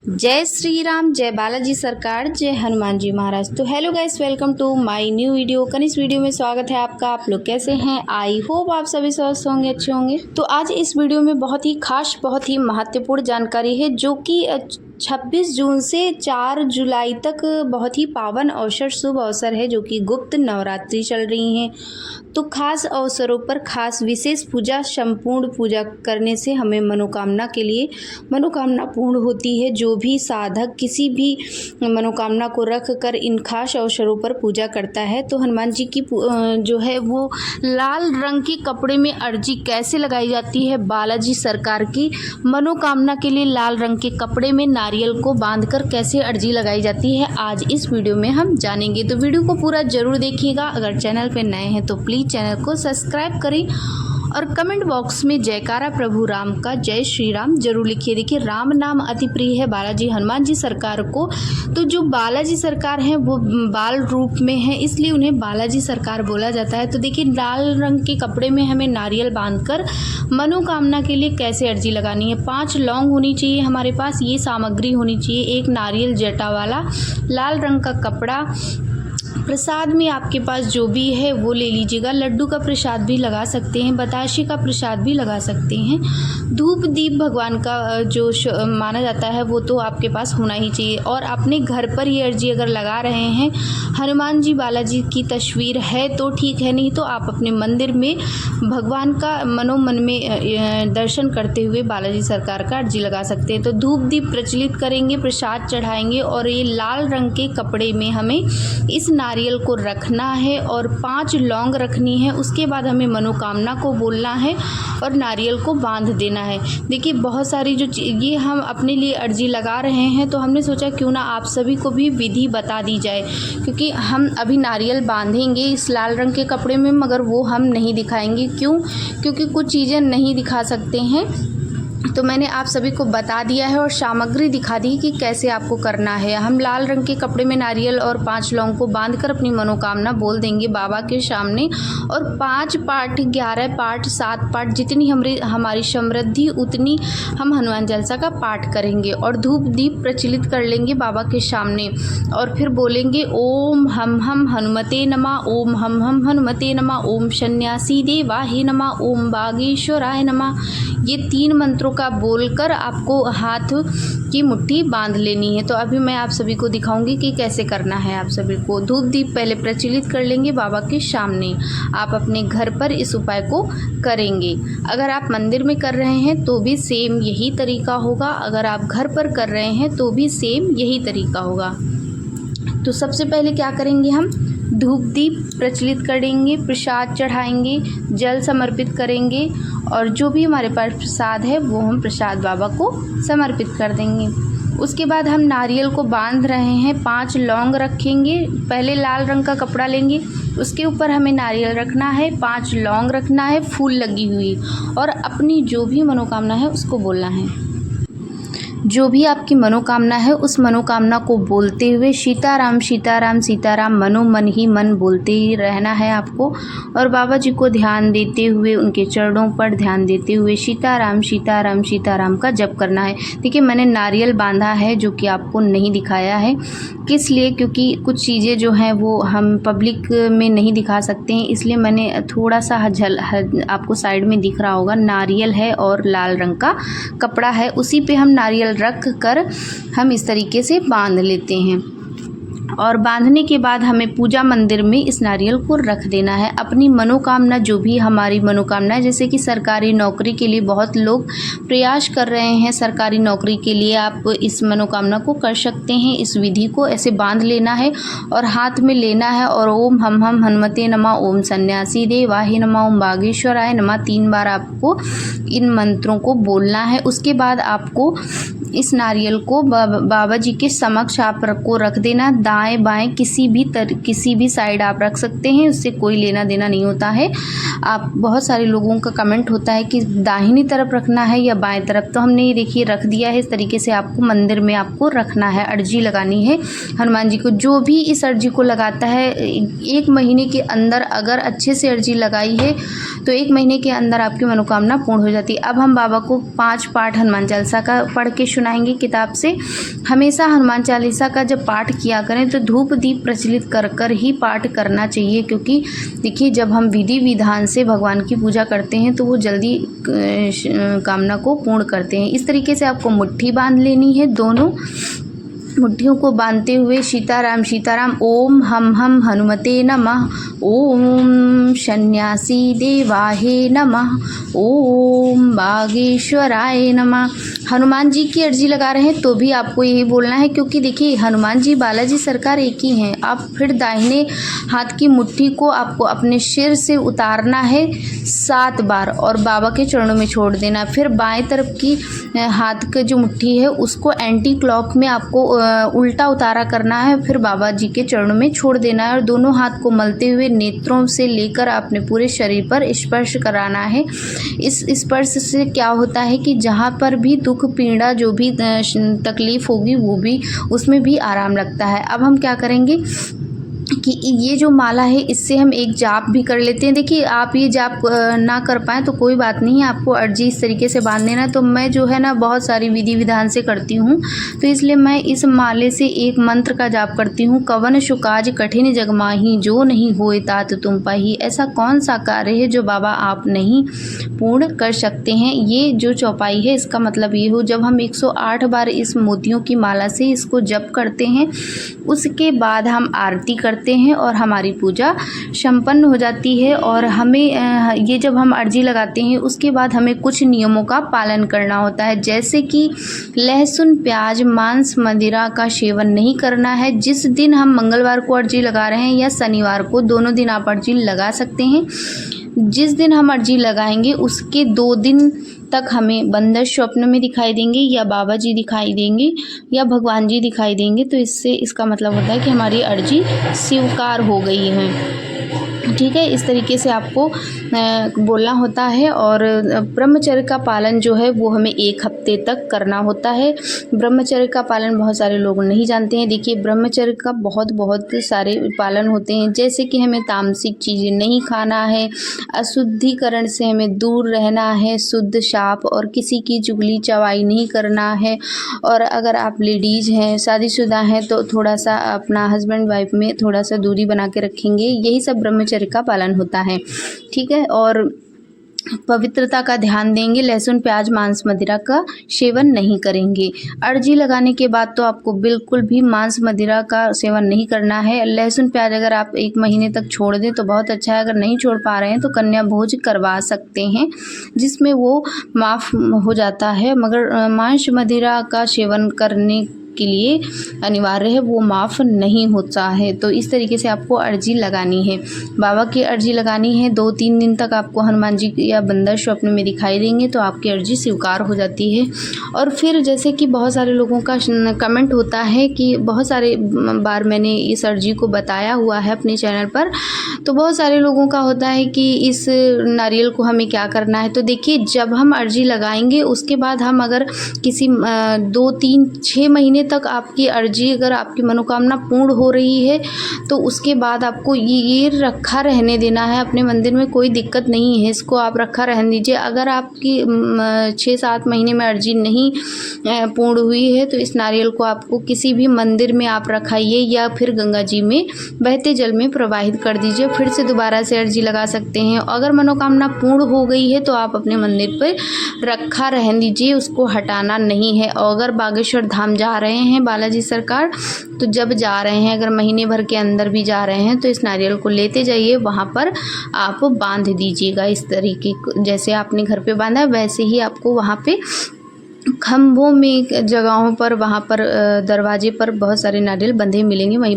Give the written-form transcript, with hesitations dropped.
जय श्री राम, जय बालाजी सरकार, जय हनुमान जी महाराज। तो hello guys, welcome to my new video. इस वीडियो में स्वागत है आपका। आप लोग कैसे हैं? आई होप आप सभी स्वस्थ होंगे, अच्छे होंगे। तो आज इस वीडियो में बहुत ही खास, बहुत ही महत्वपूर्ण जानकारी है जो कि 26 जून से 4 जुलाई तक बहुत ही पावन अवसर, शुभ अवसर है जो कि गुप्त नवरात्रि चल रही हैं। तो खास अवसरों पर खास विशेष पूजा, संपूर्ण पूजा करने से हमें मनोकामना के लिए मनोकामना पूर्ण होती है। जो भी साधक किसी भी मनोकामना को रख कर इन खास अवसरों पर पूजा करता है तो हनुमान जी की जो है वो लाल रंग के कपड़े में अर्जी कैसे लगाई जाती है। बालाजी सरकार की मनोकामना के लिए लाल रंग के कपड़े में नारियल को बांधकर कैसे अर्जी लगाई जाती है, आज इस वीडियो में हम जानेंगे। तो वीडियो को पूरा जरूर देखिएगा। अगर चैनल पर नए हैं तो प्लीज़ चैनल को सब्सक्राइब करें और कमेंट बॉक्स में जयकारा प्रभु राम का, जय श्री राम जरूर लिखिए। देखिए, राम नाम अति प्रिय है बालाजी हनुमान जी सरकार को। तो जो बालाजी सरकार हैं वो बाल रूप में है, इसलिए उन्हें बालाजी सरकार बोला जाता है। तो देखिए, लाल रंग के कपड़े में हमें नारियल बांधकर मनोकामना के लिए कैसे अर्जी लगानी है। 5 लौंग होनी चाहिए हमारे पास, ये सामग्री होनी चाहिए। 1 नारियल जटा वाला लाल रंग का कपड़ा। प्रसाद में आपके पास जो भी है वो ले लीजिएगा। लड्डू का प्रसाद भी लगा सकते हैं, बताशे का प्रसाद भी लगा सकते हैं। धूप दीप भगवान का जो माना जाता है वो तो आपके पास होना ही चाहिए। और अपने घर पर ये अर्जी अगर लगा रहे हैं, हनुमान जी बालाजी की तस्वीर है तो ठीक है, नहीं तो आप अपने मंदिर में भगवान का मनोमन में दर्शन करते हुए बालाजी सरकार का अर्जी लगा सकते हैं। तो धूप दीप प्रज्वलित करेंगे, प्रसाद चढ़ाएंगे और ये लाल रंग के कपड़े में हमें इस नारियल को रखना है और 5 लौंग रखनी है। उसके बाद हमें मनोकामना को बोलना है और नारियल को बांध देना है। देखिए, बहुत सारी जो ये हम अपने लिए अर्जी लगा रहे हैं तो हमने सोचा क्यों ना आप सभी को भी विधि बता दी जाए, क्योंकि हम अभी नारियल बांधेंगे इस लाल रंग के कपड़े में, मगर वो हम नहीं दिखाएंगे। क्यों? क्योंकि कुछ चीज़ें नहीं दिखा सकते हैं। तो मैंने आप सभी को बता दिया है और सामग्री दिखा दी कि कैसे आपको करना है। हम लाल रंग के कपड़े में नारियल और 5 लौंग को बांधकर अपनी मनोकामना बोल देंगे बाबा के सामने। और 5 पाठ, 11 पाठ, 7 पाठ, जितनी हमारी समृद्धि उतनी हम हनुमान चालीसा का पाठ करेंगे और धूप दीप प्रज्वलित कर लेंगे बाबा के सामने। और फिर बोलेंगे ओम हम हनुमते नमः, ओम हम हनुमते नमः, ओम सन्यासी देवाहे नमः, ओम बागेश्वराय नमः। ये 3 मंत्रों का बोलकर आपको हाथ की मुट्ठी बांध लेनी है। तो अभी मैं आप सभी को दिखाऊंगी कि कैसे करना है। आप सभी को धूप दीप पहले प्रज्वलित कर लेंगे बाबा के सामने। आप अपने घर पर इस उपाय को करेंगे। अगर आप मंदिर में कर रहे हैं तो भी सेम यही तरीका होगा, अगर आप घर पर कर रहे हैं तो भी सेम यही तरीका होगा। तो सबसे पहले क्या करेंगे, हम धूप दीप प्रज्वलित करेंगे, प्रसाद चढ़ाएंगे, जल समर्पित करेंगे और जो भी हमारे पास प्रसाद है वो हम प्रसाद बाबा को समर्पित कर देंगे। उसके बाद हम नारियल को बांध रहे हैं, 5 लौंग रखेंगे। पहले लाल रंग का कपड़ा लेंगे, उसके ऊपर हमें नारियल रखना है, 5 लौंग रखना है फूल लगी हुई, और अपनी जो भी मनोकामना है उसको बोलना है। जो भी आपकी मनोकामना है उस मनोकामना को बोलते हुए सीताराम सीताराम सीताराम मनो मन ही मन बोलते ही रहना है आपको। और बाबा जी को ध्यान देते हुए, उनके चरणों पर ध्यान देते हुए सीताराम सीताराम सीताराम का जप करना है। देखिए, मैंने नारियल बांधा है जो कि आपको नहीं दिखाया है, किस लिए? क्योंकि कुछ चीज़ें जो हैं वो हम पब्लिक में नहीं दिखा सकते हैं, इसलिए मैंने थोड़ा सा आपको साइड में दिख रहा होगा, नारियल है और लाल रंग का कपड़ा है, उसी पे हम नारियल रख कर हम इस तरीके से बांध लेते हैं। और बांधने के बाद हमें पूजा मंदिर में इस नारियल को रख देना है। अपनी मनोकामना, जो भी हमारी मनोकामना है, जैसे कि सरकारी नौकरी के लिए बहुत लोग प्रयास कर रहे हैं, सरकारी नौकरी के लिए आप इस मनोकामना को कर सकते हैं। इस विधि को ऐसे बांध लेना है और हाथ में लेना है और ओम हम हनुमते नमः, ओम सन्यासी देवाहे नमः, ओम बागेश्वराय नमः 3 बार आपको इन मंत्रों को बोलना है। उसके बाद आपको इस नारियल को बाबा जी के समक्ष आपको रख देना। दाएं बाएं किसी भी साइड आप रख सकते हैं, उससे कोई लेना देना नहीं होता है। आप बहुत सारे लोगों का कमेंट होता है कि दाहिनी तरफ रखना है या बाएं तरफ, तो हमने ये देखिए रख दिया है। इस तरीके से आपको मंदिर में आपको रखना है, अर्जी लगानी है हनुमान जी को। जो भी इस अर्जी को लगाता है 1 महीने के अंदर, अगर अच्छे से अर्जी लगाई है तो 1 महीने के अंदर आपकी मनोकामना पूर्ण हो जाती है। अब हम बाबा को 5 पाठ हनुमान चालीसा का पढ़ के सुनाएंगे किताब से। हमेशा हनुमान चालीसा का जब पाठ किया करें तो धूप दीप प्रज्वलित कर कर ही पाठ करना चाहिए, क्योंकि देखिए जब हम विधि विधान से भगवान की पूजा करते हैं तो वो जल्दी कामना को पूर्ण करते हैं। इस तरीके से आपको मुट्ठी बांध लेनी है। दोनों मुट्ठियों को बांधते हुए सीताराम सीताराम, ओम हम हनुमते नमः, ओम सन्यासी देवाहे नमः, ओम बागेश्वराय नमः। हनुमान जी की अर्जी लगा रहे हैं तो भी आपको यही बोलना है, क्योंकि देखिए हनुमान जी बालाजी सरकार एक ही हैं। आप फिर दाहिने हाथ की मुट्ठी को आपको अपने सिर से उतारना है 7 बार और बाबा के चरणों में छोड़ देना। फिर बाएं तरफ की हाथ की जो मुट्ठी है उसको एंटी क्लॉक में आपको उल्टा उतारा करना है, फिर बाबा जी के चरणों में छोड़ देना है और दोनों हाथ को मलते हुए नेत्रों से लेकर अपने पूरे शरीर पर स्पर्श कराना है। इस स्पर्श से क्या होता है कि जहाँ पर भी दुख पीड़ा जो भी तकलीफ़ होगी वो भी उसमें भी आराम लगता है। अब हम क्या करेंगे कि ये जो माला है इससे हम एक जाप भी कर लेते हैं। देखिए आप ये जाप ना कर पाएँ तो कोई बात नहीं है, आपको अर्जी इस तरीके से बांध देना। तो मैं जो है ना बहुत सारी विधि विधान से करती हूँ, तो इसलिए मैं इस माले से एक मंत्र का जाप करती हूँ। कवन शुकाज कठिन जग माही, जो नहीं होए तात तुम पाही। ऐसा कौन सा कार्य है जो बाबा आप नहीं पूर्ण कर सकते हैं। ये जो चौपाई है इसका मतलब ये हो, जब हम 108 बार इस मोतियों की माला से इसको जप करते हैं उसके बाद हम आरती करते हैं और हमारी पूजा संपन्न हो जाती है। और हमें ये जब हम अर्जी लगाते हैं उसके बाद हमें कुछ नियमों का पालन करना होता है, जैसे कि लहसुन प्याज मांस मदिरा का सेवन नहीं करना है। जिस दिन हम मंगलवार को अर्जी लगा रहे हैं या शनिवार को, दोनों दिन आप अर्जी लगा सकते हैं। जिस दिन हम अर्जी लगाएंगे उसके 2 दिन तक हमें बंदर स्वप्न में दिखाई देंगे या बाबा जी दिखाई देंगे या भगवान जी दिखाई देंगे, तो इससे इसका मतलब होता है कि हमारी अर्जी स्वीकार हो गई है। ठीक है, इस तरीके से आपको बोलना होता है। और ब्रह्मचर्य का पालन जो है वो हमें 1 हफ्ते तक करना होता है। ब्रह्मचर्य का पालन बहुत सारे लोग नहीं जानते हैं। देखिए ब्रह्मचर्य का बहुत सारे पालन होते हैं, जैसे कि हमें तामसिक चीज़ें नहीं खाना है, अशुद्धिकरण से हमें दूर रहना है, शुद्ध साफ और किसी की चुगली चवाई नहीं करना है। और अगर आप लेडीज़ हैं, शादीशुदा हैं, तो थोड़ा सा अपना हस्बैंड वाइफ में थोड़ा सा दूरी बना के रखेंगे। यही सब ब्रह्मचर्य का पालन होता है। ठीक है, और पवित्रता का ध्यान देंगे। लहसुन प्याज मांस मदिरा का सेवन नहीं करेंगे। अर्जी लगाने के बाद तो आपको बिल्कुल भी मांस मदिरा का सेवन नहीं करना है। लहसुन प्याज अगर आप 1 महीने तक छोड़ दें तो बहुत अच्छा है। अगर नहीं छोड़ पा रहे हैं तो कन्या भोज करवा सकते हैं, जिसमें वो माफ़ हो जाता है। मगर मांस मदिरा का सेवन करने के लिए अनिवार्य है, वो माफ़ नहीं होता है। तो इस तरीके से आपको अर्जी लगानी है। बाबा की अर्जी लगानी है। 2-3 दिन तक आपको हनुमान जी या बंदर स्वप्न में दिखाई देंगे तो आपकी अर्जी स्वीकार हो जाती है। और फिर जैसे कि बहुत सारे लोगों का कमेंट होता है कि बहुत सारे बार मैंने इस अर्जी को बताया हुआ है अपने चैनल पर, तो बहुत सारे लोगों का होता है कि इस नारियल को हमें क्या करना है। तो देखिए जब हम अर्जी लगाएंगे उसके बाद हम अगर किसी 2-3-6 महीने तक आपकी अर्जी, अगर आपकी मनोकामना पूर्ण हो रही है तो उसके बाद आपको ये रखा रहने देना है अपने मंदिर में। कोई दिक्कत नहीं है, इसको आप रखा रहने दीजिए। अगर आपकी 6-7 महीने में अर्जी नहीं पूर्ण हुई है तो इस नारियल को आपको किसी भी मंदिर में आप रखाइए या फिर गंगा जी में बहते जल में प्रवाहित कर दीजिए। फिर से दोबारा से अर्जी लगा सकते हैं। अगर मनोकामना पूर्ण हो गई है तो आप अपने मंदिर पर रखा रहने दीजिए, उसको हटाना नहीं है। और अगर बागेश्वर धाम जा रहे हैं बालाजी सरकार, तो जब जा रहे हैं, अगर महीने भर के अंदर भी जा रहे हैं, तो इस नारियल को लेते जाइए, वहाँ पर आप बांध दीजिएगा। इस तरीके जैसे आपने घर पे बांधा वैसे ही आपको वहाँ पे खम्भों में जगहों पर, वहाँ पर दरवाजे पर बहुत सारे नारियल बंधे मिलेंगे, वहीं